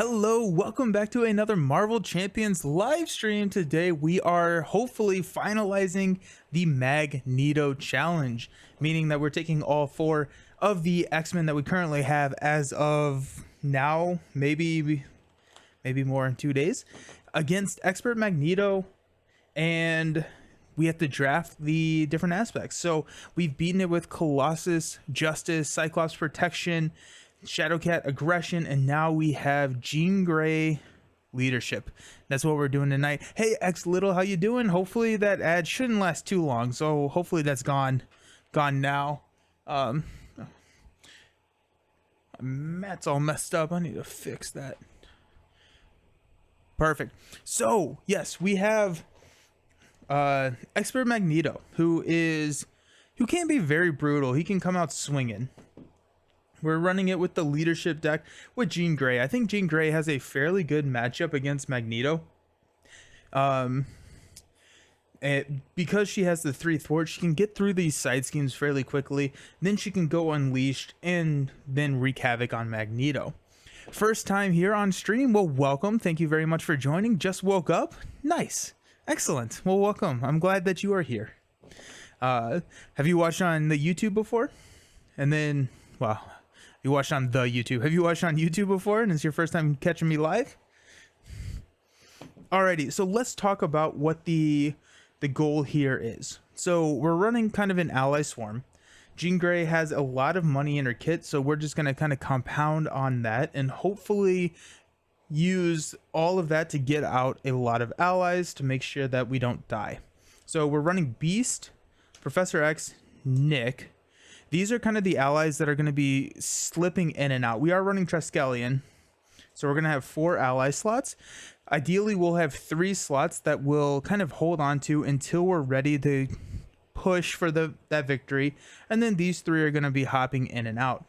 Hello, welcome back to another Marvel Champions live stream. Today we are hopefully finalizing the Magneto challenge, meaning that we're taking all four of the X-Men that we currently have as of now, maybe more in 2 days, against Expert Magneto, and we have to draft the different aspects. So we've beaten it with Colossus, Justice, Cyclops Protection, Shadowcat Aggression, and now we have Jean Grey Leadership. That's what we're doing tonight. Hey X Little, how you doing? Hopefully that ad shouldn't last too long, so hopefully that's gone now. Matt's all messed up. I need to fix that. Perfect. So yes, we have Expert Magneto, who can be very brutal. He can come out swinging. We're running it with the leadership deck with Jean Grey. I think Jean Grey has a fairly good matchup against Magneto. Because she has the 3 thwarts, she can get through these side schemes fairly quickly. Then she can go unleashed and then wreak havoc on Magneto. First time here on stream? Well, welcome. Thank you very much for joining. Just woke up? Nice. Excellent. Well, welcome. I'm glad that you are here. Have you watched on the YouTube before? And then, well, you watched on the YouTube. Have you watched on YouTube before and it's your first time catching me live? Alrighty, so let's talk about what the goal here is. So we're running kind of an ally swarm. Jean Grey has a lot of money in her kit, so we're just going to kind of compound on that and hopefully use all of that to get out a lot of allies to make sure that we don't die. So we're running Beast, Professor X, Nick. These are kind of the allies that are going to be slipping in and out. We are running Triskelion, so we're going to have 4 ally slots. Ideally, we'll have 3 slots that we'll kind of hold on to until we're ready to push for that victory. And then these 3 are going to be hopping in and out.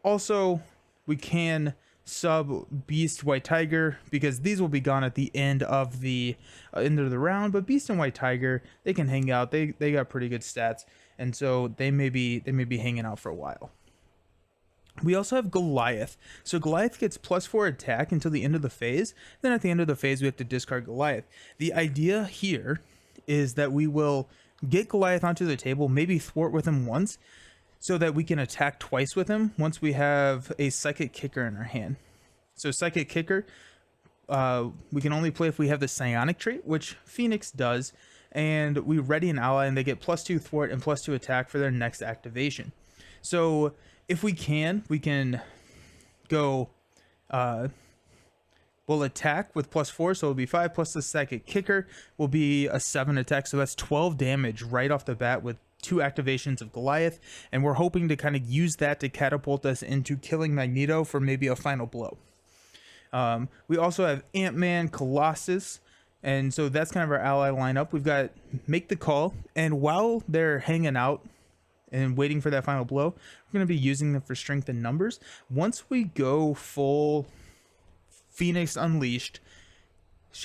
Also, we can sub Beast, White Tiger, because these will be gone at the end of the round. But Beast and White Tiger, they can hang out. They got pretty good stats. And so they may be hanging out for a while. We also have Goliath. So Goliath gets +4 attack until the end of the phase. Then at the end of the phase, we have to discard Goliath. The idea here is that we will get Goliath onto the table, maybe thwart with him once, so that we can attack twice with him once we have a Psychic Kicker in our hand. So Psychic Kicker, we can only play if we have the Psionic trait, which Phoenix does. And we ready an ally and they get +2 thwart and +2 attack for their next activation. So if we can go, we'll attack with +4, so it'll be 5 plus the Psychic Kicker will be a 7 attack. So that's 12 damage right off the bat with 2 activations of Goliath. And we're hoping to kind of use that to catapult us into killing Magneto for maybe a final blow. We also have Ant-Man, Colossus. And so that's kind of our ally lineup. We've got Make the Call. And while they're hanging out and waiting for that final blow, we're going to be using them for strength and numbers. Once we go full Phoenix Unleashed,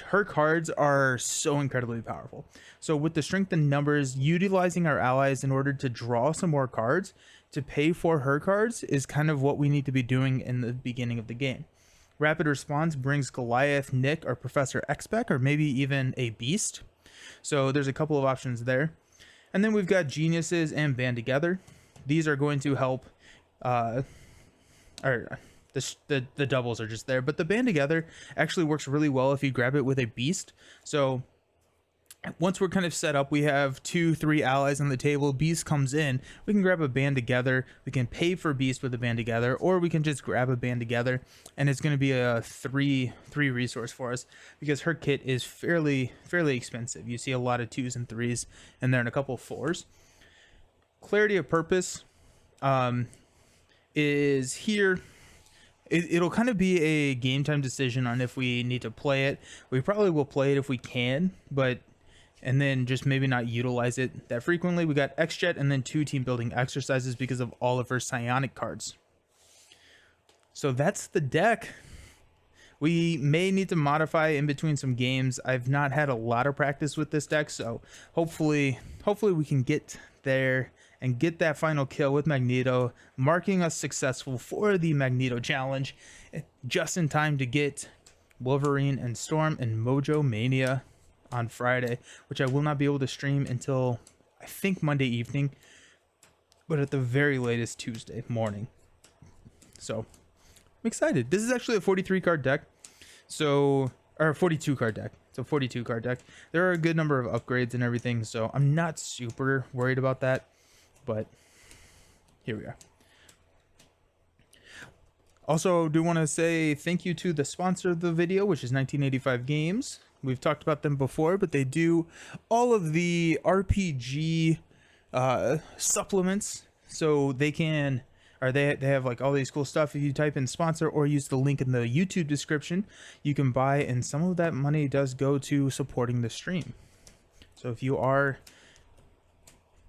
her cards are so incredibly powerful. So with the strength and numbers, utilizing our allies in order to draw some more cards to pay for her cards is kind of what we need to be doing in the beginning of the game. Rapid Response brings Goliath, Nick, or Professor X back, or maybe even a Beast. So there's a couple of options there. And then we've got Geniuses and Band Together. These are going to help, the doubles are just there. But the Band Together actually works really well if you grab it with a Beast. So once we're kind of set up, we have 2-3 allies on the table. Beast comes in, we can grab a Band Together. We can pay for Beast with a Band Together, or we can just grab a Band Together, and it's going to be a 3 resource for us because her kit is fairly expensive. You see a lot of 2s and 3s, and then a couple of 4s. Clarity of Purpose is here. It'll kind of be a game time decision on if we need to play it. We probably will play it if we can, and then just maybe not utilize it that frequently. We got X-Jet and then 2 team building exercises because of all of her psionic cards. So that's the deck. We may need to modify in between some games. I've not had a lot of practice with this deck, so hopefully we can get there and get that final kill with Magneto, marking us successful for the Magneto challenge, just in time to get Wolverine and Storm and Mojo Mania on Friday, which I will not be able to stream until I think Monday evening, but at the very latest Tuesday morning. So I'm excited. This is actually a 43 card deck, so, or a 42 card deck. It's a 42 card deck. There are a good number of upgrades and everything, so I'm not super worried about that, but here we are. Also, do want to say thank you to the sponsor of the video, which is 1985 Games. We've talked about them before, but they do all of the RPG supplements, so they can, or they have like all these cool stuff. If you type in sponsor or use the link in the YouTube description, you can buy, and some of that money does go to supporting the stream. So if you are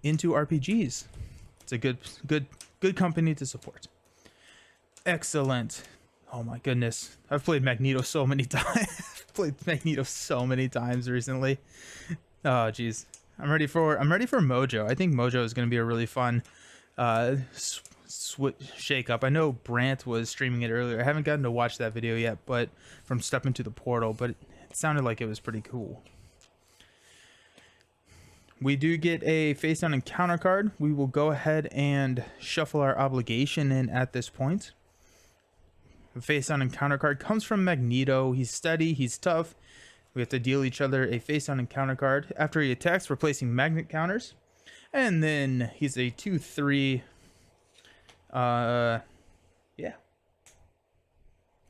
into RPGs, it's a good company to support. Excellent. Oh my goodness, I've played Magneto so many times. Recently. Oh geez, I'm ready for Mojo. I think Mojo is going to be a really fun shake up. I know Brant was streaming it earlier. I haven't gotten to watch that video yet, but from Step Into the Portal, but it sounded like it was pretty cool. We do get a face down encounter card. We will go ahead and shuffle our obligation in at this point. The face down encounter card comes from Magneto. He's steady, he's tough. We have to deal each other a face down encounter card. After he attacks, we're placing magnet counters. And then he's a 2/3 yeah.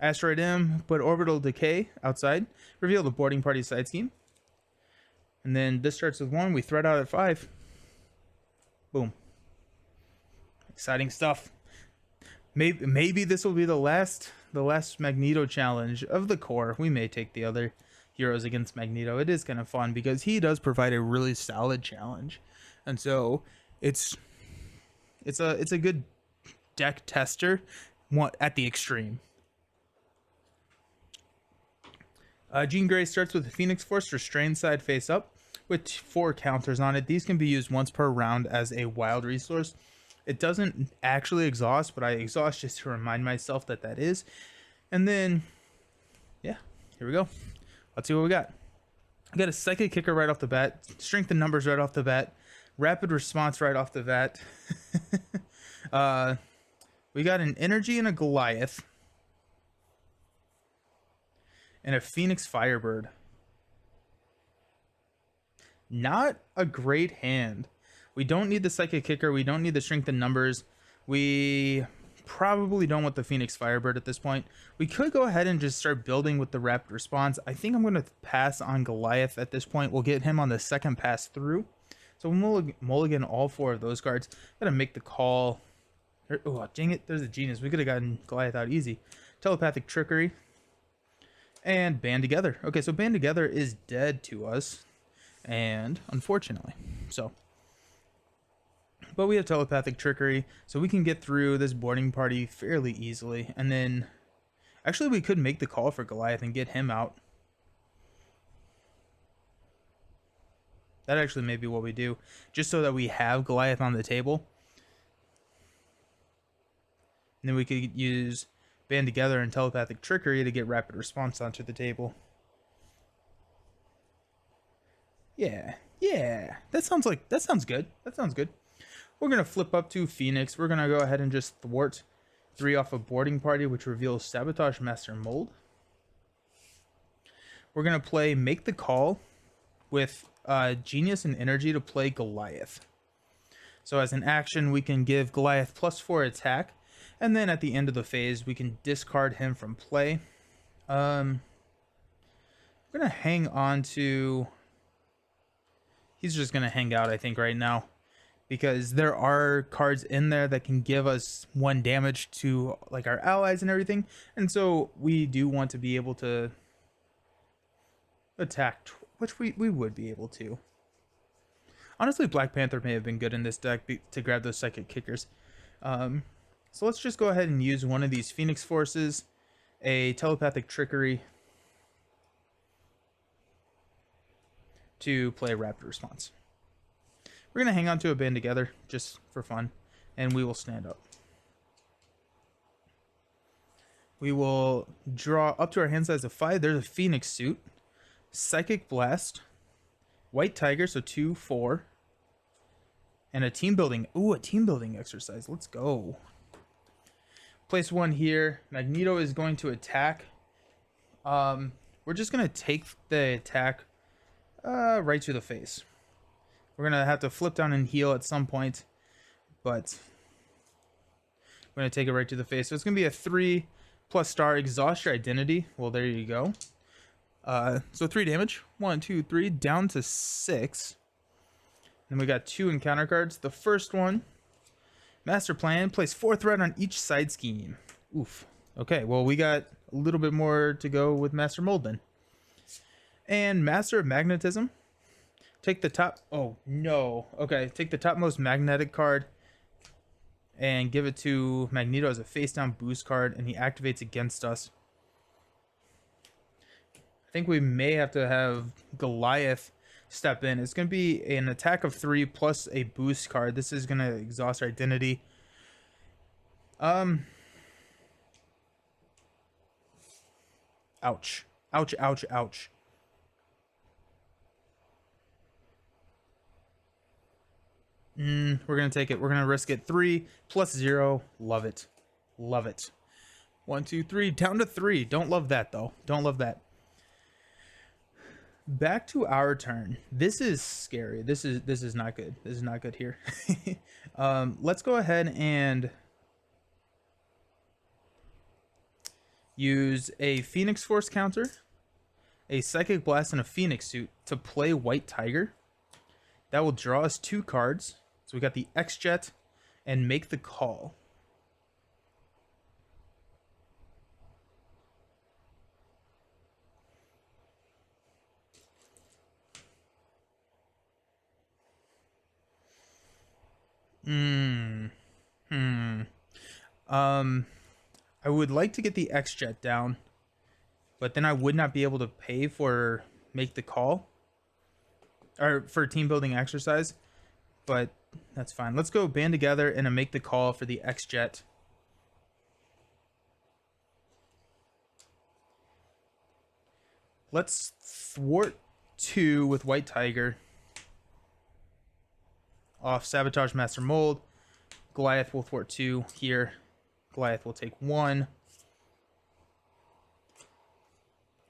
Asteroid M, put orbital decay outside. Reveal the boarding party side scheme. And then this starts with 1. We thread out at 5. Boom. Exciting stuff. Maybe this will be the last Magneto challenge of the core. We may take the other heroes against Magneto. It is kind of fun because he does provide a really solid challenge, and so it's a good deck tester at the extreme. Jean Grey starts with the Phoenix Force Restrained side face up with 4 counters on it. These can be used once per round as a wild resource. It doesn't actually exhaust, but I exhaust just to remind myself that is. And then, yeah, here we go. Let's see what we got. I got a Psychic Kicker right off the bat, Strength in Numbers right off the bat, Rapid Response right off the bat. We got an Energy and a Goliath, and a Phoenix Firebird. Not a great hand. We don't need the Psychic Kicker. We don't need the Strength in Numbers. We probably don't want the Phoenix Firebird at this point. We could go ahead and just start building with the Rapid Response. I think I'm going to pass on Goliath at this point. We'll get him on the second pass through. So we'll mulligan all 4 of those cards. Gotta make the call. Oh, dang it. There's a Genius. We could have gotten Goliath out easy. Telepathic Trickery. And Band Together. Okay, so Band Together is dead to us. And unfortunately. So, but we have Telepathic Trickery, so we can get through this boarding party fairly easily. And then, actually, we could make the call for Goliath and get him out. That actually may be what we do, just so that we have Goliath on the table. And then we could use Band Together and Telepathic Trickery to get Rapid Response onto the table. Yeah, that sounds good. We're gonna flip up to Phoenix. We're gonna go ahead and just thwart 3 off of boarding party, which reveals Sabotage Master Mold. We're gonna play Make the Call with Genius and Energy to play Goliath. So as an action, we can give Goliath +4 attack, and then at the end of the phase, we can discard him from play. I'm gonna hang on to. He's just going to hang out, I think, right now. Because there are cards in there that can give us 1 damage to like our allies and everything. And so we do want to be able to attack, which we would be able to. Honestly, Black Panther may have been good in this deck to grab those Psychic Kickers. So let's just go ahead and use one of these Phoenix Forces, a Telepathic Trickery, to play Rapid Response. We're going to hang on to a band together just for fun, and we will stand up. We will draw up to our hand size of 5. There's a Phoenix suit, Psychic Blast, White Tiger, so 2, 4, and a team building. Ooh, a team building exercise. Let's go. Place 1 here. Magneto is going to attack. We're just going to take the attack right to the face. We're going to have to flip down and heal at some point, but we're going to take it right to the face. So it's going to be a 3 plus star, exhaust your identity. Well, there you go. So 3 damage. 1, 2, 3, down to 6. Then we got 2 encounter cards. The first one, Master Plan, place 4 threat on each side scheme. Oof. Okay, well, we got a little bit more to go with Master Mold then. And Master of Magnetism. Take the top... Oh, no. Okay, take the topmost magnetic card and give it to Magneto as a face-down boost card, and he activates against us. I think we may have to have Goliath step in. It's going to be an attack of 3 plus a boost card. This is going to exhaust our identity. Ouch. Ouch, ouch, ouch. We're going to take it. We're going to risk it. 3 plus 0. Love it. Love it. 1, 2, 3. Down to 3. Don't love that, though. Don't love that. Back to our turn. This is scary. This is not good. This is not good here. Let's go ahead and use a Phoenix Force counter, a Psychic Blast, and a Phoenix suit to play White Tiger. That will draw us 2 cards. So we got the X-Jet and Make the Call. I would like to get the X-Jet down, but then I would not be able to pay for Make the Call, or for team building exercise, but that's fine. Let's go band together and Make the Call for the X-Jet. Let's thwart 2 with White Tiger. Off Sabotage Master Mold. Goliath will thwart 2 here. Goliath will take 1.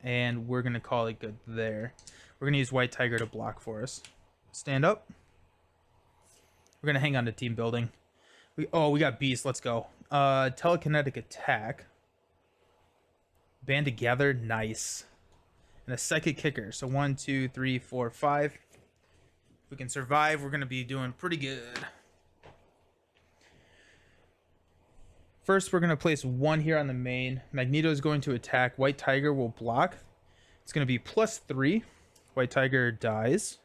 And we're going to call it good there. We're going to use White Tiger to block for us. Stand up. We're going to hang on to team building. We got Beast. Let's go. Telekinetic attack. Band together. Nice. And a Psychic Kicker. So 1, 2, 3, 4, 5. If we can survive, we're going to be doing pretty good. First, we're going to place 1 here on the main. Magneto is going to attack. White Tiger will block. It's going to be plus 3. White Tiger dies.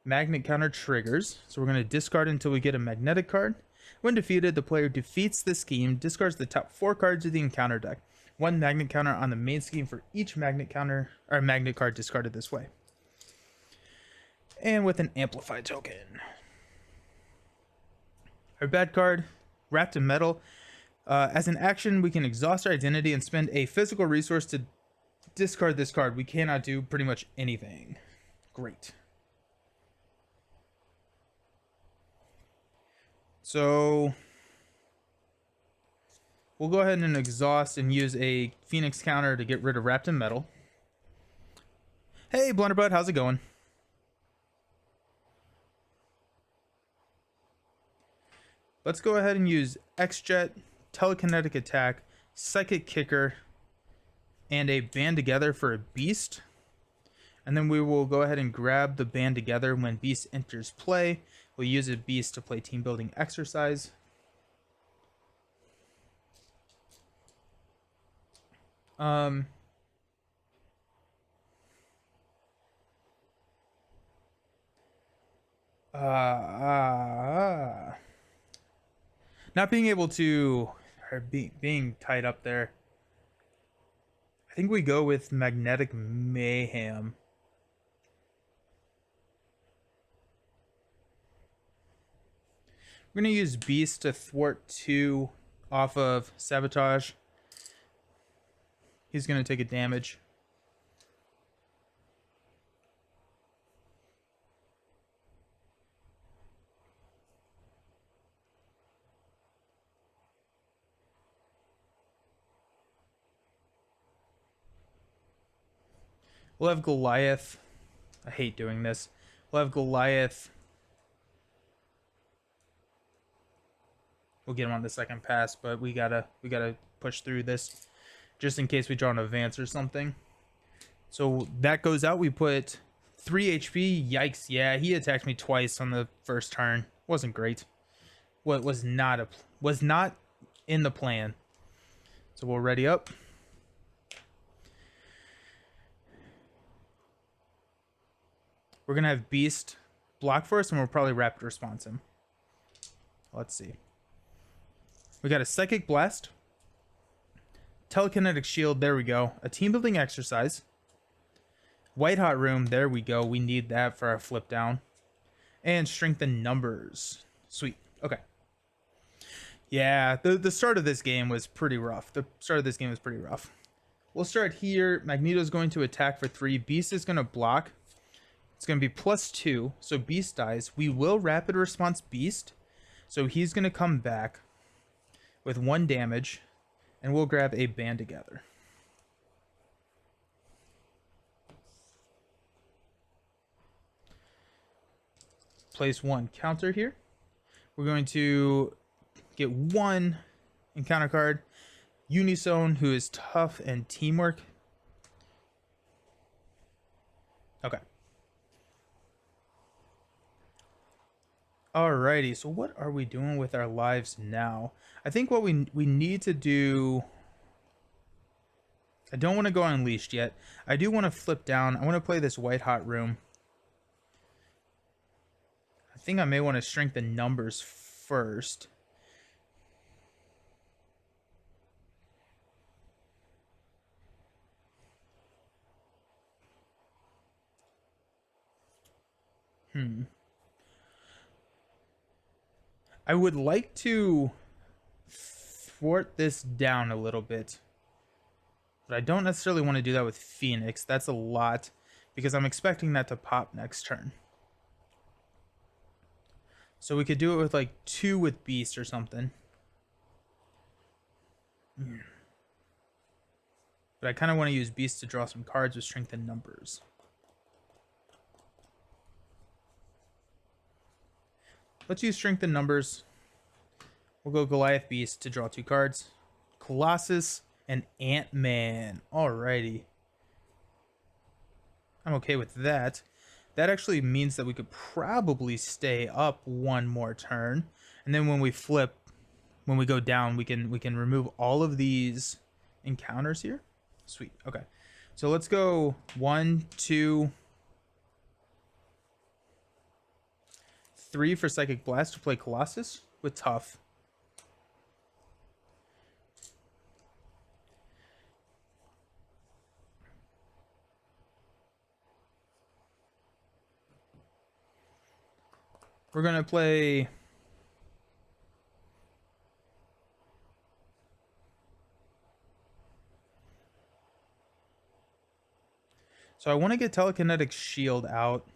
Magnet counter triggers. So we're going to discard until we get a magnetic card. When defeated, the player defeats the scheme, discards the top 4 cards of the encounter deck. 1 magnet counter on the main scheme for each magnet counter or magnet card discarded this way. And with an amplified token. Our bad card, Wrapped in Metal. As an action, we can exhaust our identity and spend a physical resource to discard this card. We cannot do pretty much anything. Great. So we'll go ahead and exhaust and use a Phoenix counter to get rid of Wrapped in Metal. Hey, Blunderbutt, how's it going? Let's go ahead and use X-Jet, Telekinetic Attack, Psychic Kicker, and a Band Together for a Beast. And then we will go ahead and grab the Band Together when Beast enters play. We'll use a Beast to play team building exercise. Not being able to, or being tied up there. I think we go with Magnetic Mayhem. We're going to use Beast to thwart 2 off of Sabotage. He's going to take a damage. We'll have Goliath. I hate doing this. We'll have Goliath. We'll get him on the second pass, but we gotta push through this just in case we draw an advance or something. So that goes out. We put 3 HP. Yikes! Yeah, he attacked me twice on the first turn. Wasn't great. What was not in the plan. So we'll ready up. We're going to have Beast block for us, and we'll probably Rapid Response him. Let's see. We got a Psychic Blast. Telekinetic Shield, there we go. A team building exercise. White Hot Room, there we go. We need that for our flip down. And Strengthen Numbers. Sweet. Okay. Yeah, the start of this game was pretty rough. We'll start here. Magneto's going to attack for 3. Beast is going to block. It's going to be +2, so Beast dies. We will Rapid Response Beast, so he's going to come back with 1 damage, and we'll grab a Band Together. Place 1 counter here. We're going to get 1 encounter card. Unison, who is tough and teamwork. Okay. Alrighty, so what are we doing with our lives now? I think what we need to do... I don't want to go Unleashed yet. I do want to flip down. I want to play this White Hot Room. I think I may want to Strengthen Numbers first. I would like to thwart this down a little bit, but I don't necessarily want to do that with Phoenix. That's a lot because I'm expecting that to pop next turn. So we could do it with like 2 with Beast or something. But I kind of want to use Beast to draw some cards with Strengthen Numbers. Let's use Strengthen Numbers. We'll go Goliath Beast to draw 2 cards. Colossus and Ant-Man. Alrighty. I'm okay with that. That actually means that we could probably stay up 1 more turn. And then when we flip, when we go down, we can remove all of these encounters here. Sweet. Okay. So let's go 1, 2, 3 for Psychic Blast to play Colossus with Tough. We're going to play... So I want to get Telekinetic Shield out.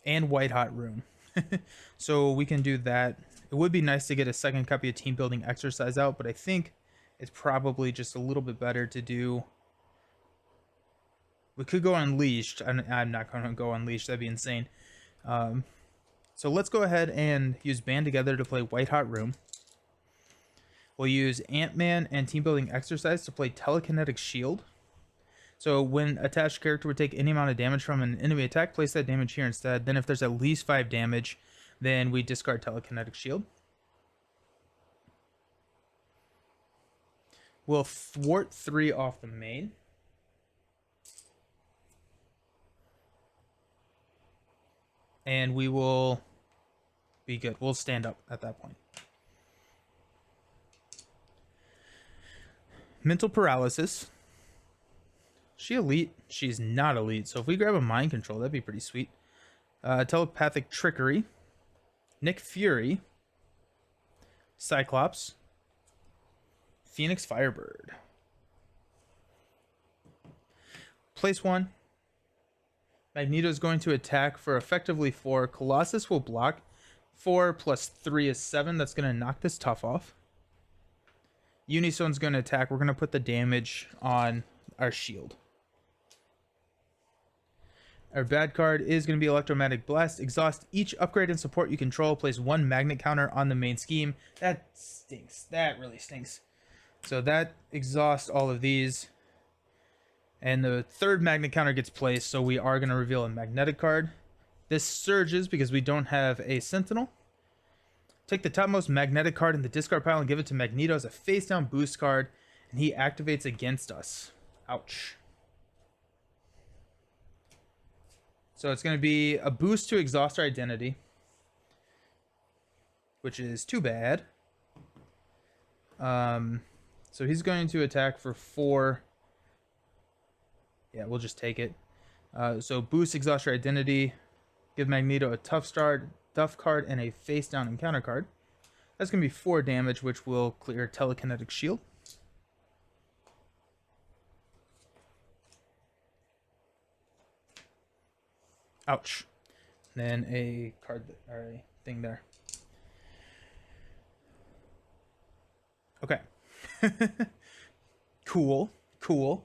And White Hot Room. So we can do that. It would be nice to get a second copy of Team Building Exercise out, but I think it's probably just a little bit better to do... We could go Unleashed. I'm not going to go Unleashed. That'd be insane. So let's go ahead and use Band Together to play White Hot Room. We'll use Ant-Man and Team Building Exercise to play Telekinetic Shield. So when attached character would take any amount of damage from an enemy attack, place that damage here instead. Then if there's at least 5 damage, then we discard Telekinetic Shield. We'll thwart 3 off the main. And we will be good. We'll stand up at that point. Mental Paralysis. She elite? She's not elite. So if we grab a Mind Control, that'd be pretty sweet. Telepathic Trickery. Nick Fury, Cyclops, Phoenix Firebird. Place 1. Magneto is going to attack for effectively 4. Colossus will block. 4 plus 3 is 7. That's going to knock this tough off. Unisone's going to attack. We're going to put the damage on our shield. Our bad card is going to be Electromagnetic Blast. Exhaust each upgrade and support you control. Place 1 magnet counter on the main scheme. That stinks. That really stinks. So that exhausts all of these. And the 3rd magnet counter gets placed, so we are going to reveal a magnetic card. This surges because we don't have a Sentinel. Take the topmost magnetic card in the discard pile and give it to Magneto as a face-down boost card, and he activates against us. Ouch. So it's going to be a boost to exhaust our identity, which is too bad. So he's going to attack for 4. Yeah, we'll just take it. So boost exhaust your identity. Give Magneto a tough start, duff card, and a face down encounter card. That's going to be 4 damage, which will clear telekinetic shield. Ouch. Then a card or a thing there. Okay. Cool. Cool.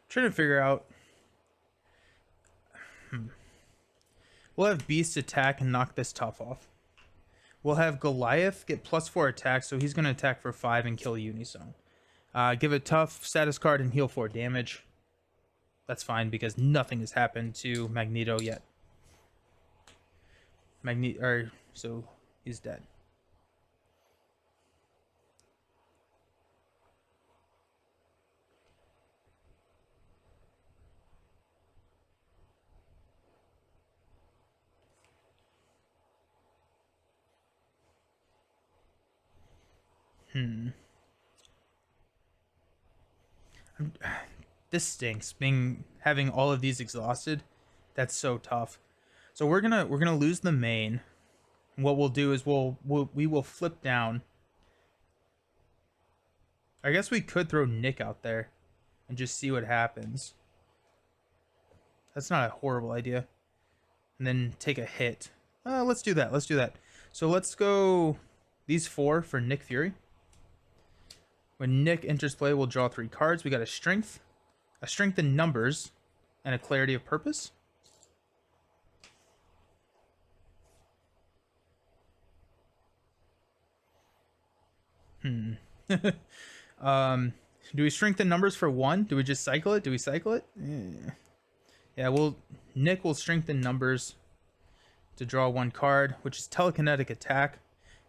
Trying to figure out. We'll have Beast attack and knock this tough off. We'll have Goliath get +4 attack, so he's going to attack for 5 and kill Unisone. Give a tough status card and heal 4 damage. That's fine because nothing has happened to Magneto yet. So he's dead. This stinks. Having all of these exhausted, that's so tough. So we're gonna lose the main. What we'll do is we will flip down. I guess we could throw Nick out there and just see what happens. That's not a horrible idea. And then take a hit. Let's do that. Let's do that. So let's go these 4 for Nick Fury. When Nick enters play, we'll draw 3 cards. We got a strength in numbers, and a clarity of purpose. Do we strengthen numbers for 1? Do we just cycle it? Do we cycle it? Yeah, Nick will strengthen numbers to draw 1 card, which is telekinetic attack.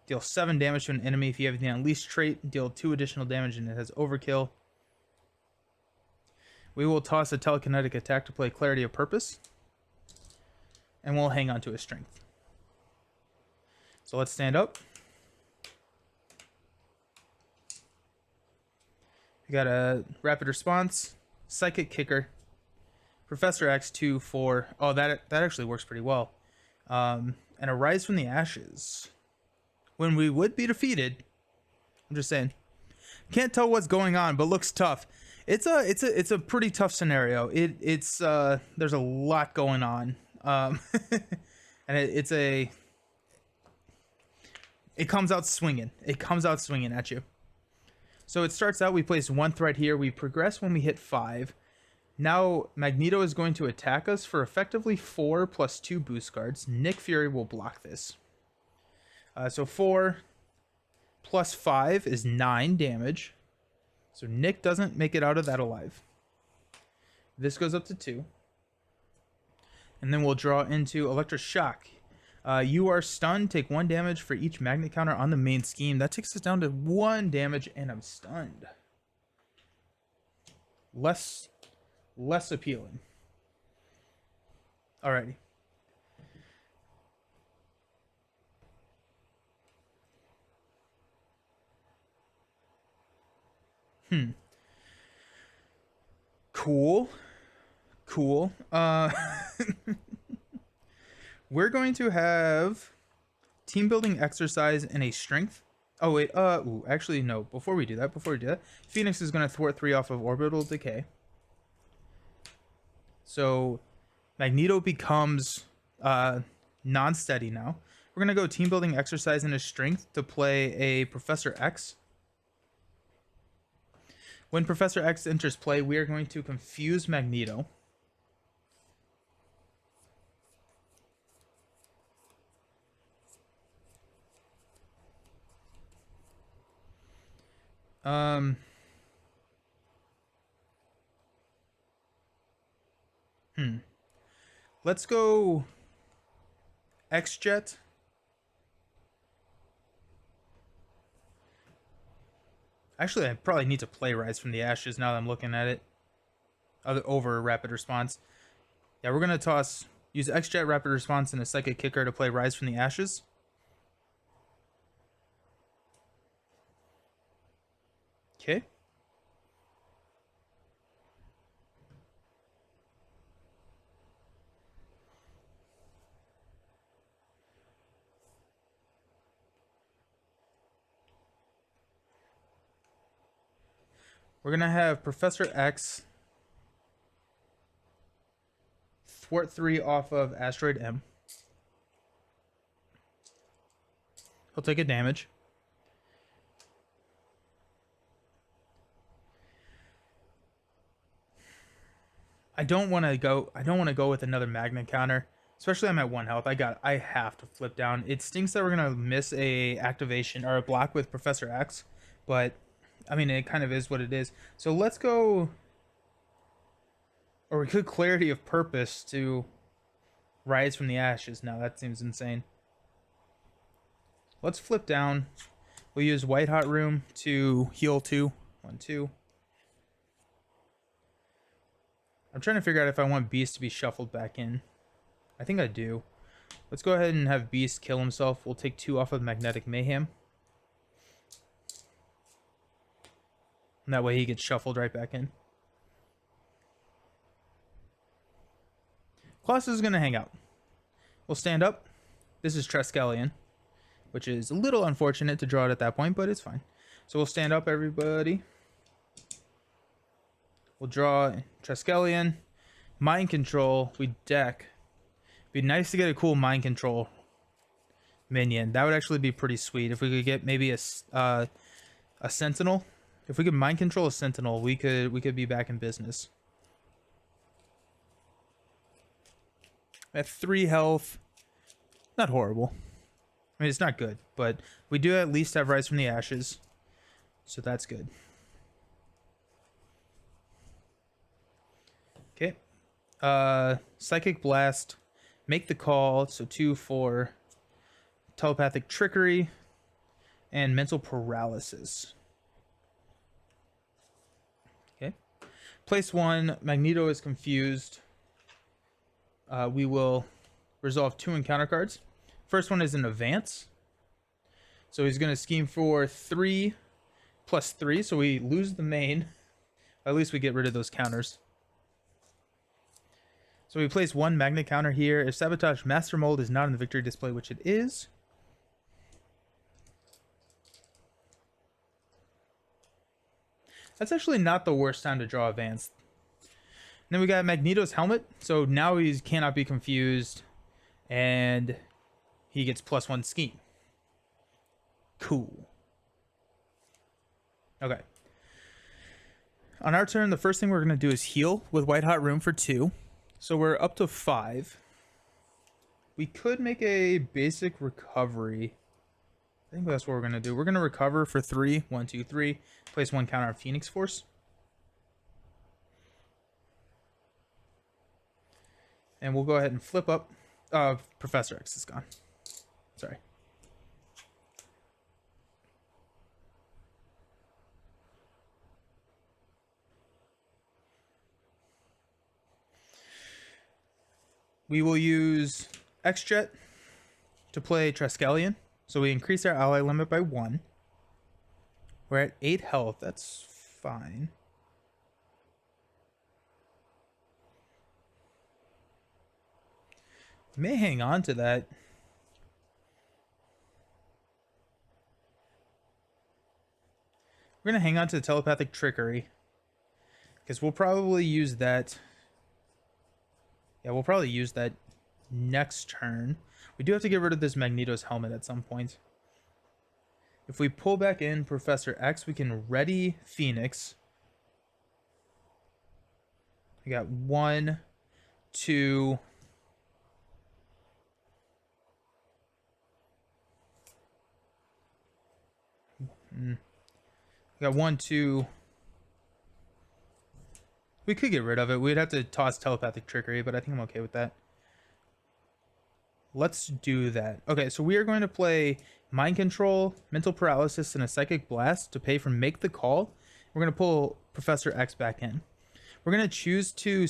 Deal 7 damage to an enemy. If you have the Unleashed trait, deal 2 additional damage and it has overkill. We will toss a telekinetic attack to play Clarity of Purpose. And we'll hang on to his strength. So let's stand up. We got a Rapid Response, Psychic Kicker, Professor X 2 for... Oh, that actually works pretty well. And a Rise from the Ashes. When we would be defeated, I'm just saying, can't tell what's going on, but looks tough. It's a pretty tough scenario. There's a lot going on, and it comes out swinging. It comes out swinging at you. So it starts out. We place 1 threat here. We progress when we hit 5. Now Magneto is going to attack us for effectively 4 plus 2 boost cards. Nick Fury will block this. So 4 plus 5 is 9 damage. So Nick doesn't make it out of that alive. This goes up to 2. And then we'll draw into Electric Shock. You are stunned. Take 1 damage for each magnet counter on the main scheme. That takes us down to 1 damage, and I'm stunned. Less appealing. Alrighty. Cool. Cool. We're going to have team building exercise and a strength. Oh wait, actually no. Before we do that, Phoenix is going to thwart 3 off of orbital decay. So Magneto becomes non-steady now. We're going to go team building exercise and a strength to play a Professor X. When Professor X enters play, we are going to confuse Magneto. Let's go X-Jet. Actually, I probably need to play Rise from the Ashes now that I'm looking at it. Over Rapid Response. Yeah, we're going to use X-Jet, Rapid Response, and a Psychic Kicker to play Rise from the Ashes. Okay. We're going to have Professor X thwart 3 off of Asteroid M. He'll take a damage. I don't want to go with another magnet counter, especially I'm at 1 health. I have to flip down. It stinks that we're going to miss a activation or a block with Professor X, but I mean, it kind of is what it is. So let's go, or we could Clarity of Purpose to Rise from the Ashes. Now that seems insane. Let's flip down. We'll use White Hot Room to heal 2. 1, 2. I'm trying to figure out if I want Beast to be shuffled back in. I think I do. Let's go ahead and have Beast kill himself. We'll take 2 off of Magnetic Mayhem. And that way he gets shuffled right back in. Colossus is going to hang out. We'll stand up. This is Triskelion, which is a little unfortunate to draw it at that point, but it's fine. So we'll stand up, everybody. We'll draw Triskelion. Mind Control. We deck. Be nice to get a cool Mind Control minion. That would actually be pretty sweet. If we could get maybe a Sentinel. If we could Mind Control a Sentinel, we could be back in business. At 3 health. Not horrible. I mean, it's not good, but we do at least have Rise from the Ashes. So that's good. Okay. Psychic Blast. Make the call. So 2 for Telepathic Trickery and Mental Paralysis. Okay. Place 1. Magneto is confused. We will resolve 2 encounter cards. First one is an advance. So he's going to scheme for 3 plus 3. So we lose the main. At least we get rid of those counters. So we place 1 magnet counter here. If Sabotage Master Mold is not in the victory display, which it is. That's actually not the worst time to draw advance. And then we got Magneto's helmet. So now he cannot be confused. And he gets +1 scheme. Cool. Okay. On our turn, the first thing we're going to do is heal with White Hot Room for 2. So we're up to 5. We could make a basic recovery. I think that's what we're going to do. We're going to recover for 3. 1, 2, 3. Place 1 counter on Phoenix Force. And we'll go ahead and flip up. Professor X is gone. We will use X-Jet to play Triskelion. So we increase our ally limit by 1. We're at 8 health. That's fine. May hang on to that. We're going to hang on to the telepathic trickery. Because we'll probably use that. Yeah, we'll probably use that next turn. We do have to get rid of this Magneto's helmet at some point. If we pull back in Professor X, we can ready Phoenix. We got 1, 2. We got 1, 2. We could get rid of it. We'd have to toss telepathic trickery, but I think I'm okay with that. Let's do that. Okay, so we are going to play mind control, mental paralysis, and a psychic blast to pay for make the call. We're going to pull Professor X back in. We're going to choose to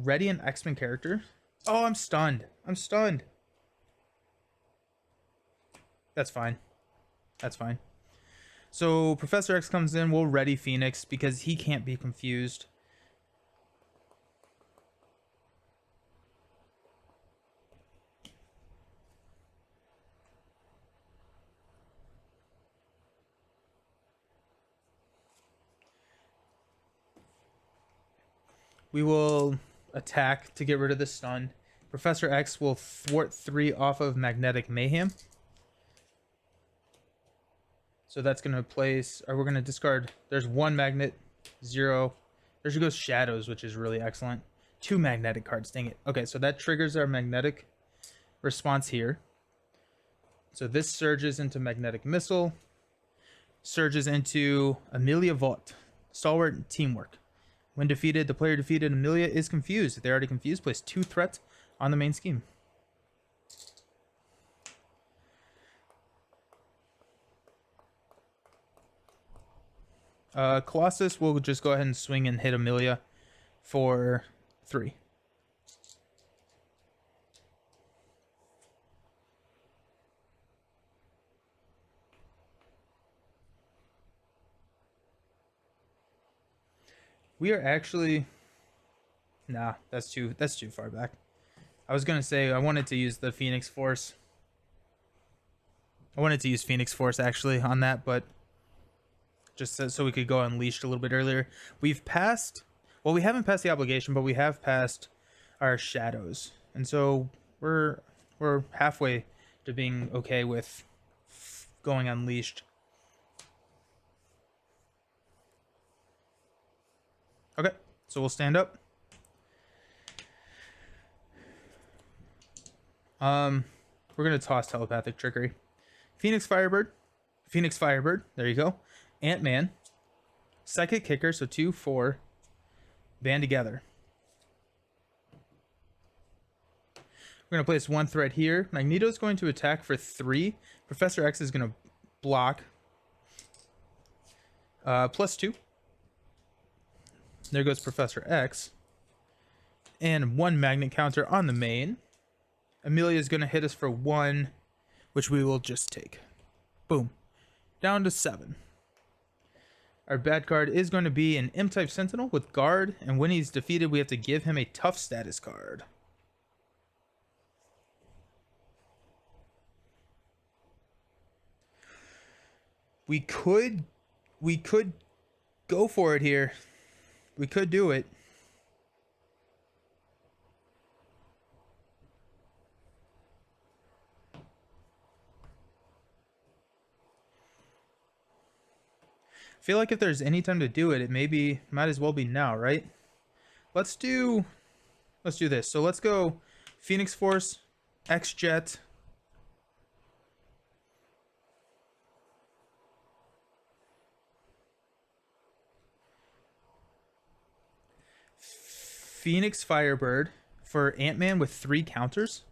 ready an X-Men character. Oh, I'm stunned. I'm stunned. That's fine. That's fine. So Professor X comes in. We'll ready Phoenix because he can't be confused. We will attack to get rid of the stun. Professor X will thwart 3 off of Magnetic Mayhem. So that's going to place, or we're going to discard. There's 1 magnet, 0. There should go Shadows, which is really excellent. 2 magnetic cards, dang it. Okay, so that triggers our magnetic response here. So this surges into Magnetic Missile. Surges into Amelia Vault. Stalwart Teamwork. When defeated, the player defeated Amelia is confused. If they're already confused, place 2 threats on the main scheme. Colossus will just go ahead and swing and hit Amelia for 3. We are actually... Nah, that's too far back. I was going to say I wanted to use the Phoenix Force. I wanted to use Phoenix Force actually on that, but just so we could go Unleashed a little bit earlier. We've passed... Well, we haven't passed the obligation, but we have passed our Shadows. And so we're halfway to being okay with going Unleashed. Okay, so we'll stand up. We're gonna toss telepathic trickery. Phoenix Firebird. There you go. Ant-Man. Psychic Kicker, so 2, 4. Band together. We're gonna place 1 threat here. Magneto's going to attack for 3. Professor X is gonna block. +2. There goes Professor X. And 1 magnet counter on the main. Amelia is going to hit us for 1, which we will just take. Boom. Down to 7. Our bad card is going to be an M-type Sentinel with guard, and when he's defeated, we have to give him a tough status card. We could go for it here. We could do it. I feel like if there's any time to do it, it might as well be now, right? Let's do this. So let's go Phoenix Force, X-Jet. Phoenix Firebird for Ant-Man with 3 counters.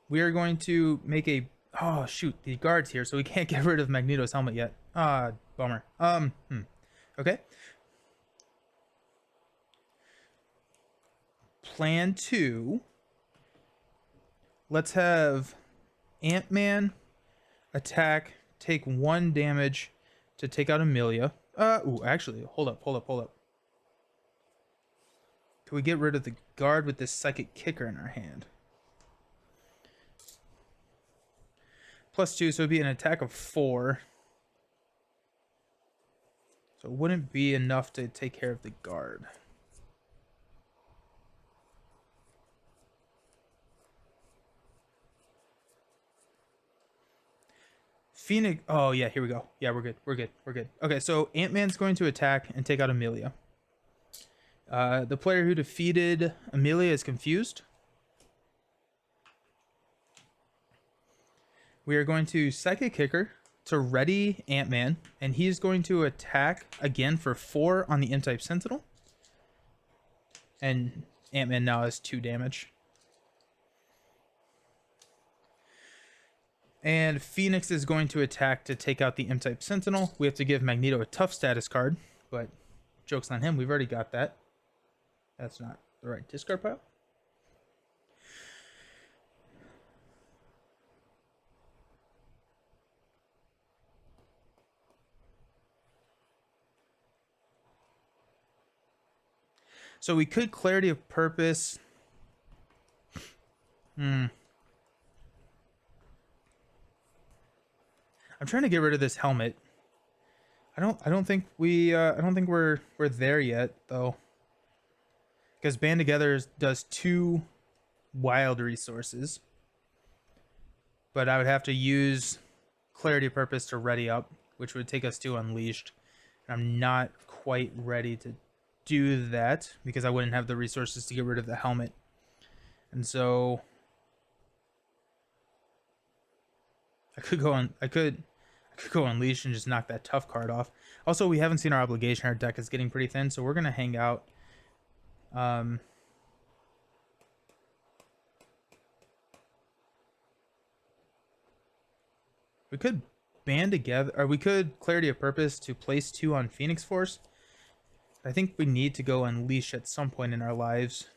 We are going to make a... Oh, shoot. The guard's here, so we can't get rid of Magneto's helmet yet. Ah, bummer. Okay. plan 2. Let's have Ant-Man attack, take 1 damage to take out Amelia. Actually, hold up. Can we get rid of the guard with this psychic kicker in our hand? +2, so it'd be an attack of 4. So it wouldn't be enough to take care of the guard. Phoenix. Oh, yeah, here we go. Yeah, we're good. Okay, so Ant-Man's going to attack and take out Amelia. The player who defeated Amelia is confused. We are going to Psychic Kicker to ready Ant-Man, and he's going to attack again for 4 on the M-type Sentinel. And Ant-Man now has 2 damage. And Phoenix is going to attack to take out the M-type Sentinel. We have to give Magneto a tough status card, but joke's on him. We've already got that. That's not the right discard pile. So we could Clarity of Purpose. I'm trying to get rid of this helmet. I don't think we're there yet though. Because Band Together does 2 wild resources. But I would have to use Clarity of Purpose to ready up, which would take us to Unleashed. And I'm not quite ready to do that because I wouldn't have the resources to get rid of the helmet. And so I could go Unleash and just knock that tough card off. Also, we haven't seen our Obligation. Our deck is getting pretty thin, so we're gonna hang out. We could Band Together, or we could Clarity of Purpose to place 2 on Phoenix Force. I think we need to go Unleash at some point in our lives.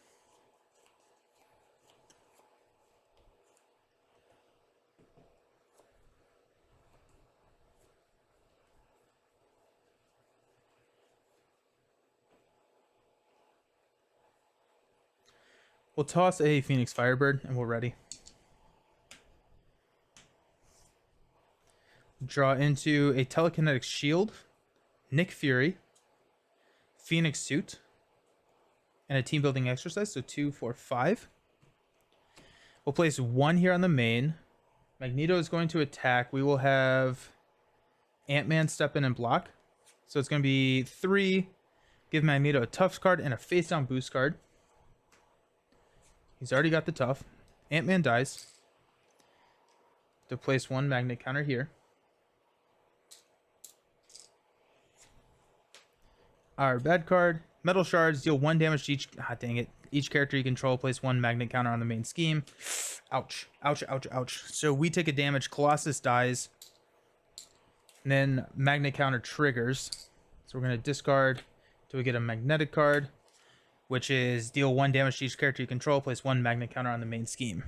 We'll toss a Phoenix Firebird and we're ready. Draw into a Telekinetic Shield, Nick Fury, Phoenix Suit, and a team building exercise. So 2, 4, 5. We'll place 1 here on the main. Magneto is going to attack. We will have Ant-Man step in and block. So it's going to be 3. Give Magneto a tough card and a face down boost card. He's already got the tough. Ant-Man dies. To place 1 magnet counter here. Our bad card. Metal Shards deal 1 damage to each. Ah, dang it. Each character you control, place 1 magnet counter on the main scheme. Ouch. So we take a damage. Colossus dies. And then magnet counter triggers. So we're going to discard till we get a magnetic card, which is deal 1 damage to each character you control, place 1 magnet counter on the main scheme.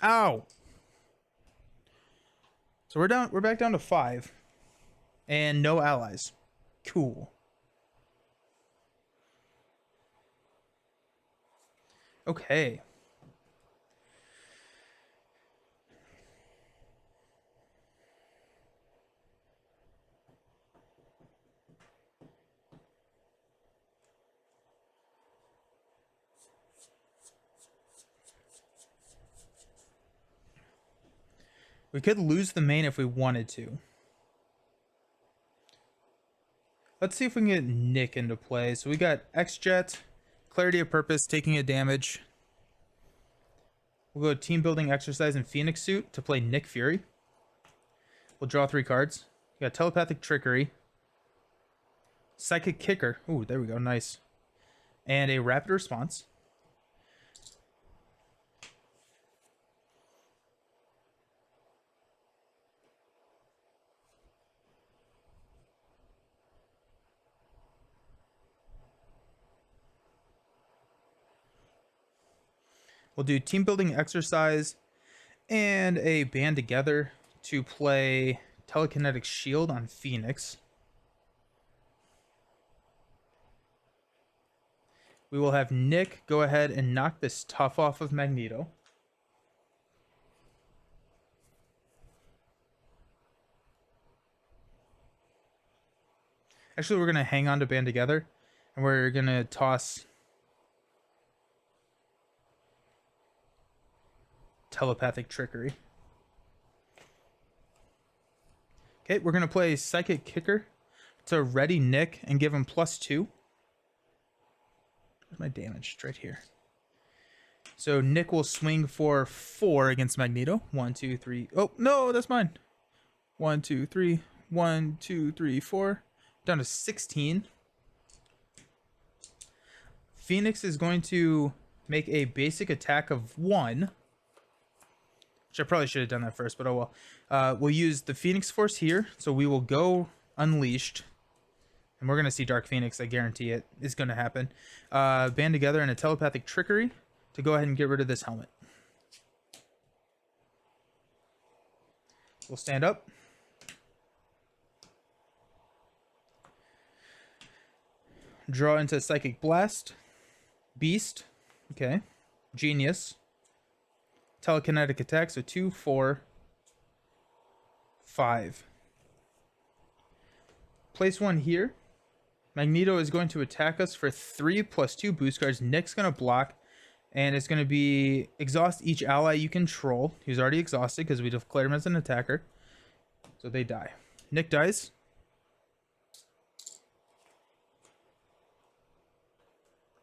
Ow! So we're back down to 5. And no allies. Cool. Okay. We could lose the main if we wanted to. Let's see if we can get Nick into play. So we got X-Jet, Clarity of Purpose, taking a damage. We'll go Team Building Exercise and Phoenix Suit to play Nick Fury. We'll draw 3 cards. We got Telepathic Trickery, Psychic Kicker. Ooh, there we go. Nice. And a Rapid Response. We'll do team building exercise and a band together to play telekinetic shield on Phoenix. We will have Nick go ahead and knock this tough off of Magneto. Actually, we're going to hang on to band together, and we're going to toss telepathic trickery. Okay, we're going to play psychic kicker to ready Nick and give him +2. Where's my damage? It's right here. So Nick will swing for 4 against Magneto. 1, 2, 3. Oh, no, that's mine. 1, 2, 3. 1, 2, 3, 4. Down to 16. Phoenix is going to make a basic attack of 1. Which I probably should have done that first, but oh well. We'll use the Phoenix Force here. So we will go Unleashed. And we're going to see Dark Phoenix. I guarantee it is going to happen. Band together in a telepathic trickery to go ahead and get rid of this helmet. We'll stand up. Draw into Psychic Blast. Beast. Okay. Genius. Telekinetic attack. So 2, 4, 5. Place 1 here. Magneto is going to attack us for 3 + 2 boost cards. Nick's going to block. And it's going to be exhaust each ally you control. He's already exhausted because we declared him as an attacker. So they die. Nick dies.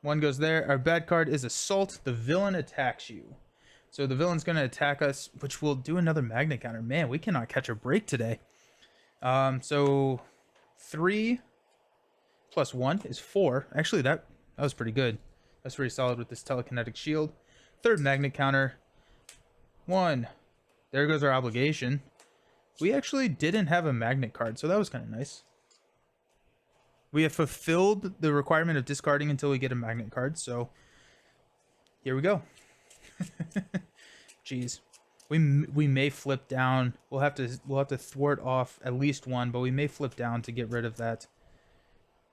One goes there. Our bad card is Assault. The villain attacks you. So the villain's going to attack us, which will do another magnet counter. Man, we cannot catch a break today. So 3 + 1 is 4. Actually, that was pretty good. That's pretty solid with this telekinetic shield. Third magnet counter. 1. There goes our obligation. We actually didn't have a magnet card, so that was kind of nice. We have fulfilled the requirement of discarding until we get a magnet card, so here we go. Jeez. We may flip down. We'll have to thwart off at least one, but we may flip down to get rid of that.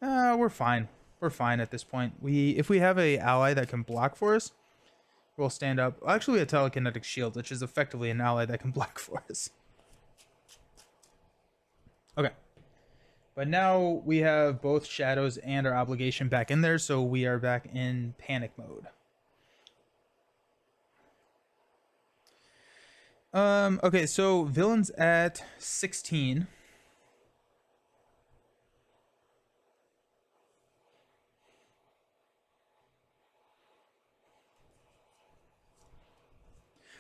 We're fine. We're fine at this point. If we have a ally that can block for us, we'll stand up. Actually, a telekinetic shield, which is effectively an ally that can block for us. Okay. But now we have both shadows and our obligation back in there, so we are back in panic mode. Okay, so villains at 16.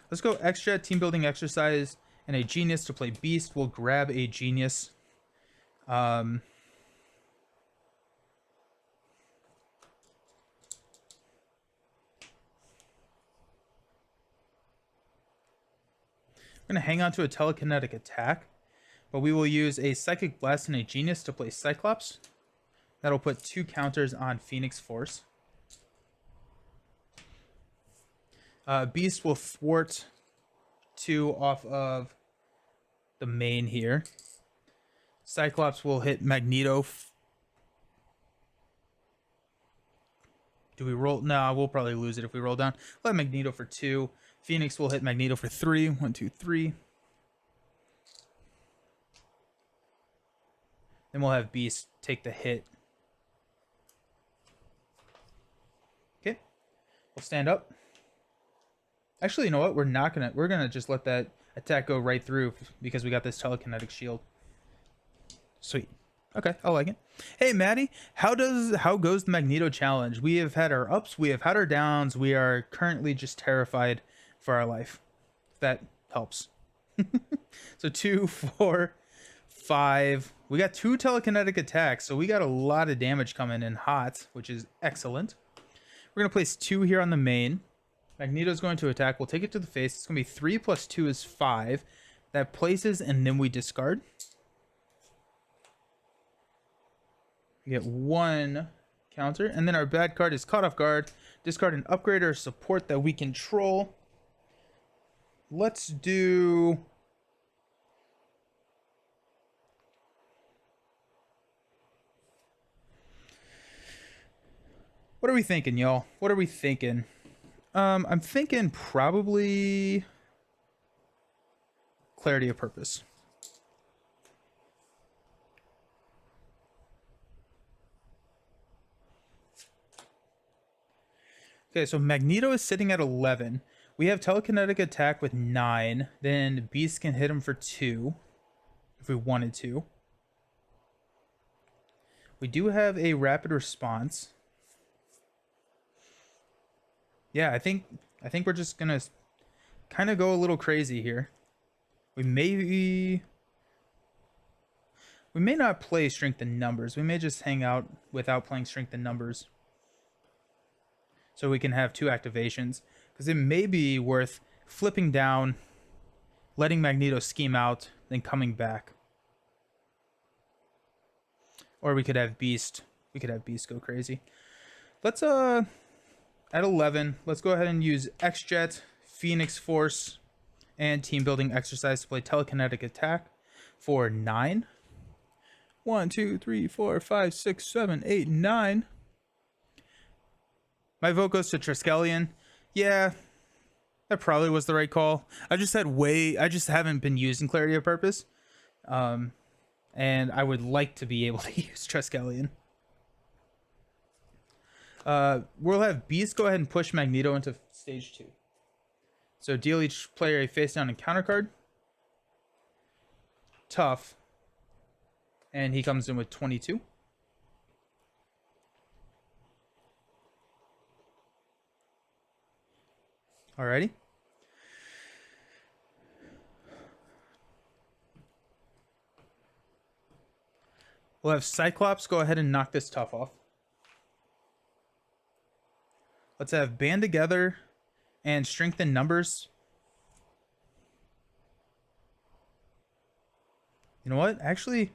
Let's go extra team building exercise and a genius to play Beast. We'll grab a genius. I'm going to hang on to a telekinetic attack, but we will use a Psychic Blast and a Genius to play Cyclops. That'll put 2 counters on Phoenix Force. Beast will thwart 2 off of the main here. Cyclops will hit Magneto. Do we roll? No, we'll probably lose it if we roll down. We'll have Magneto for 2. Phoenix will hit Magneto for 3. 1, 2, 3. Then we'll have Beast take the hit. Okay. We'll stand up. Actually, you know what? We're gonna just let that attack go right through because we got this telekinetic shield. Sweet. Okay, I like it. Hey, Maddie, how goes the Magneto challenge? We have had our ups, we have had our downs. We are currently just terrified for our life. If that helps. So 2, 4, 5. We got 2 telekinetic attacks, so we got a lot of damage coming in hot, which is excellent. We're gonna place 2 here on the main. Magneto's going to attack. We'll take it to the face. It's gonna be 3 + 2 is 5. That places, and then we discard. We get 1 counter, and then our bad card is Caught Off Guard. Discard an upgrade or support that we control. Let's do... What are we thinking, y'all? What are we thinking? I'm thinking probably clarity of purpose. Okay, so Magneto is sitting at 11. We have telekinetic attack with 9. Then Beast can hit him for 2 if we wanted to. We do have a rapid response. Yeah, I think we're just gonna kind of go a little crazy here. We may not play strength in numbers. We may just hang out without playing strength in numbers, so we can have 2 activations. Because it may be worth flipping down, letting Magneto scheme out, then coming back. Or we could have Beast. We could have Beast go crazy. Let's at 11, let's go ahead and use X-Jet, Phoenix Force, and Team Building Exercise to play Telekinetic Attack for 9. 1, 2, 3, 4, 5, 6, 7, 8, 9. My vote goes to Triskelion. Yeah, that probably was the right call. I just haven't been using Clarity of Purpose. And I would like to be able to use Triskelion. We'll have Beast go ahead and push Magneto into stage 2. So deal each player a face down encounter card. Tough. And he comes in with 22. Alrighty. We'll have Cyclops go ahead and knock this tough off. Let's have Band Together and Strengthen Numbers. You know what? Actually,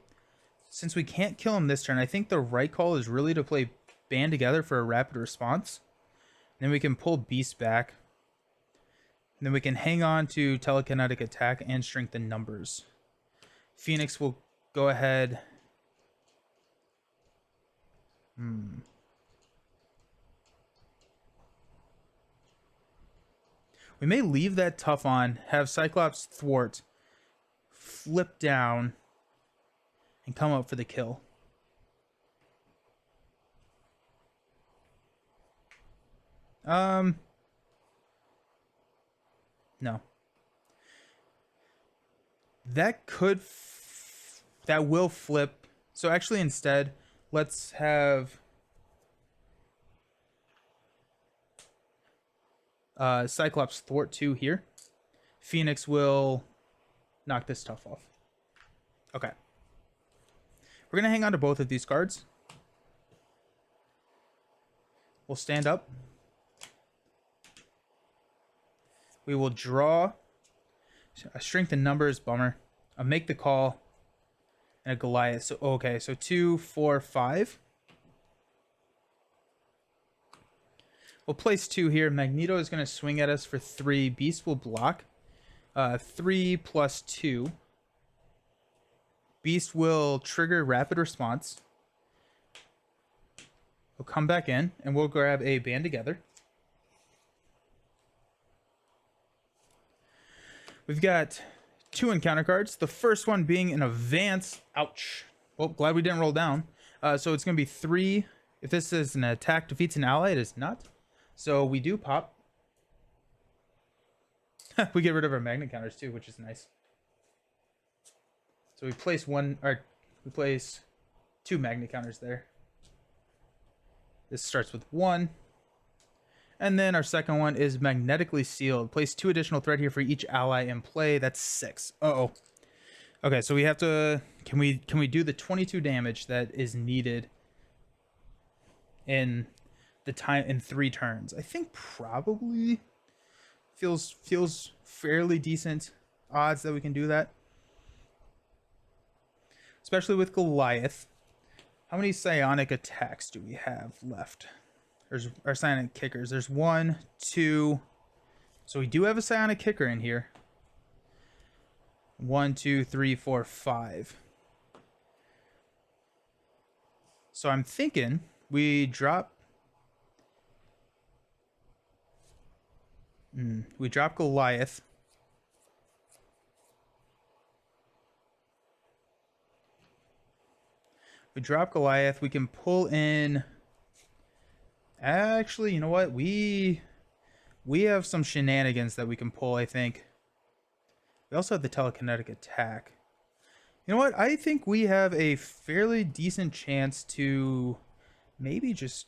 since we can't kill him this turn, I think the right call is really to play Band Together for a rapid response. Then we can pull Beast back. And then we can hang on to Telekinetic Attack and Strengthen Numbers. Phoenix will go ahead. We may leave that tough on, have Cyclops thwart, flip down, and come up for the kill. No. That will flip. So actually instead, let's have Cyclops thwart 2 here. Phoenix will knock this tough off. Okay. We're going to hang on to both of these cards. We'll stand up. We will draw a Strength in Numbers, bummer. I'll make the call and a Goliath. So okay, so 2, 4, 5. We'll place 2 here. Magneto is going to swing at us for 3. Beast will block. 3 plus 2. Beast will trigger Rapid Response. We'll come back in, and we'll grab a Band Together. We've got 2 encounter cards. The first one being an Advance. Ouch. Well, glad we didn't roll down. So it's going to be 3. If this is an attack defeats an ally, it is not. So we do pop. We get rid of our magnet counters too, which is nice. So we place 2 magnet counters there. This starts with 1. And then our second one is magnetically sealed. Place 2 additional threat here for each ally in play. That's 6. Uh-oh. Okay, so we have to... Can we do the 22 damage that is needed in the time in 3 turns? I think probably feels fairly decent odds that we can do that. Especially with Goliath. How many psionic attacks do we have left? There's our psionic kickers. There's 1, 2. So we do have a psionic kicker in here. 1, 2, 3, 4, 5. So I'm thinking we drop. We drop Goliath. We drop Goliath. We can pull in. Actually, you know what? We have some shenanigans that we can pull, I think. We also have the telekinetic attack. You know what? I think we have a fairly decent chance to maybe just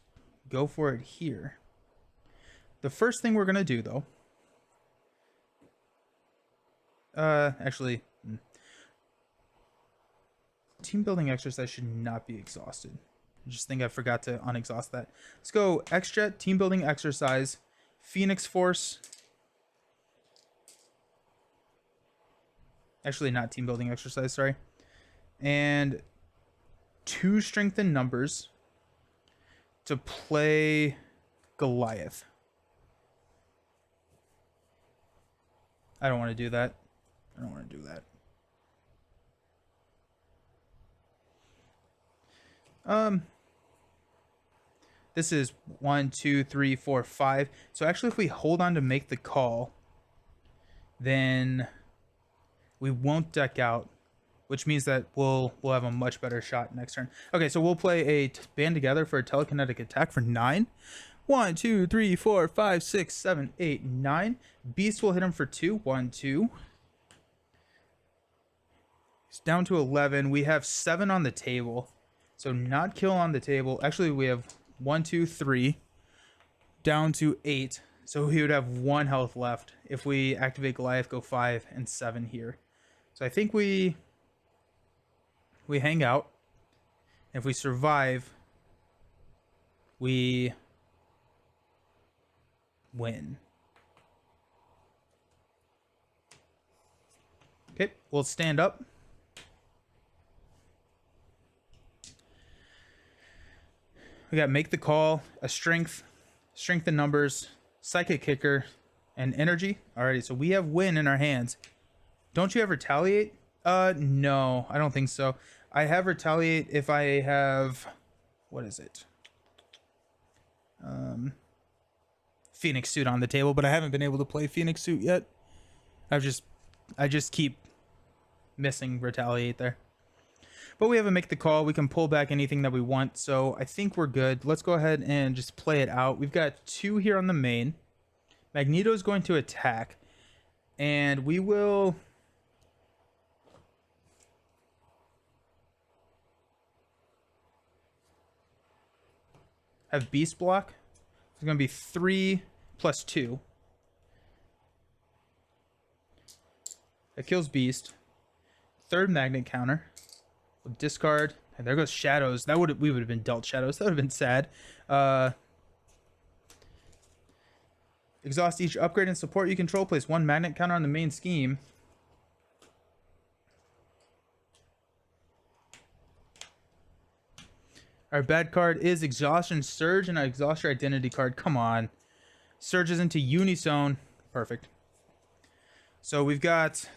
go for it here. The first thing we're going to do, though. Actually, team building exercise should not be exhausted. I just think I forgot to unexhaust that. Let's go X-Jet, team building exercise, Phoenix Force. Actually, not team building exercise, sorry. And 2 strength in numbers to play Goliath. I don't want to do that. I don't want to do that. This is 1, 2, 3, 4, 5. So actually, if we hold on to make the call, then we won't deck out, which means that we'll have a much better shot next turn. Okay, so we'll play a band together for a telekinetic attack for 9. 1, 2, 3, 4, 5, 6, 7, 8, 9. Beast will hit him for 2. 1, 2. It's down to 11. We have 7 on the table. So not kill on the table. Actually, we have 1, 2, 3. Down to 8. So he would have 1 health left. If we activate Goliath, go 5 and 7 here. So I think we hang out. If we survive, we win. Okay, we'll stand up. We got make the call, a strength in numbers, psychic kicker, and energy. Alrighty, so we have win in our hands. Don't you have retaliate? No, I don't think so. I have retaliate if I have, what is it? Phoenix suit on the table, but I haven't been able to play Phoenix suit yet. I just keep missing retaliate there. But we have a make the call. We can pull back anything that we want. So I think we're good. Let's go ahead and just play it out. We've got 2 here on the main. Magneto is going to attack. And we will... have Beast block. It's going to be 3 plus 2. That kills Beast. 3rd magnet counter. We'll discard. And there goes Shadows. We would have been dealt Shadows. That would have been sad. Exhaust each upgrade and support you control. Place 1 magnet counter on the main scheme. Our bad card is Exhaustion Surge, and I exhaust your identity card. Come on. Surges into Unizone. Perfect. So we've got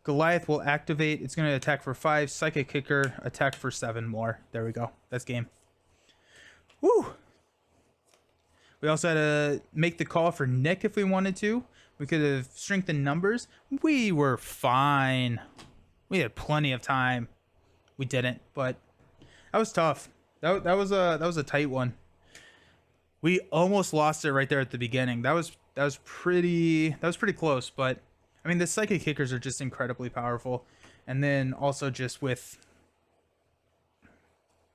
Goliath will activate. It's going to attack for 5. Psychic Kicker, attack for 7 more. There we go. That's game. Woo! We also had to make the call for Nick if we wanted to. We could have strengthened numbers. We were fine. We had plenty of time. We didn't, but that was tough. That was a tight one. We almost lost it right there at the beginning. That was pretty close, but I mean the psychic kickers are just incredibly powerful. And then also just with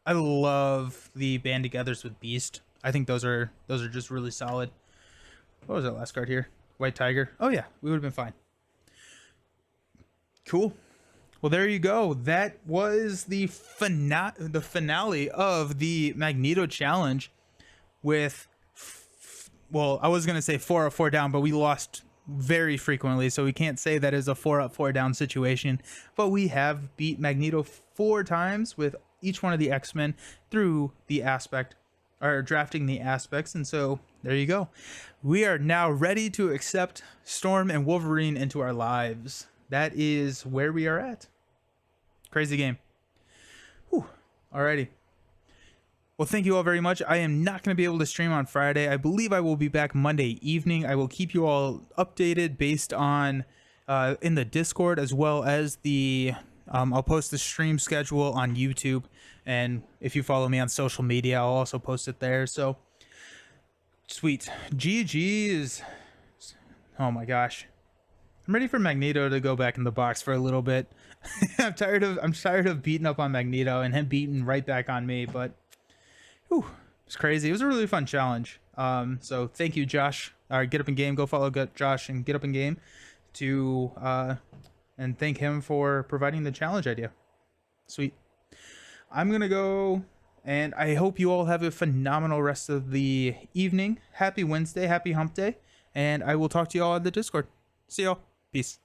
I love the band togethers with Beast. I think those are just really solid. What was that last card here? White Tiger. Oh yeah, we would have been fine. Cool. Well, there you go. That was the finale of the Magneto challenge with, well, I was going to say 4 up, 4 down, but we lost very frequently, so we can't say that is a 4 up, 4 down situation. But we have beat Magneto 4 times with each one of the X-Men through the aspect or drafting the aspects. And so there you go. We are now ready to accept Storm and Wolverine into our lives. That is where we are at. Crazy game. Whew. Alrighty. Well, thank you all very much. I am not going to be able to stream on Friday. I believe I will be back Monday evening. I will keep you all updated based on in the Discord, as well as the I'll post the stream schedule on YouTube, and if you follow me on social media, I'll also post it there. So sweet. GG's. Oh my gosh. I'm ready for Magneto to go back in the box for a little bit. I'm tired of beating up on Magneto and him beating right back on me, but whew, it's crazy. It was a really fun challenge. So thank you, Josh. All right, Get Up in Game. Go follow Josh and Get Up in Game to and thank him for providing the challenge idea. Sweet. I'm gonna go, and I hope you all have a phenomenal rest of the evening. Happy Wednesday, happy Hump Day, and I will talk to you all on the Discord. See y'all. Peace.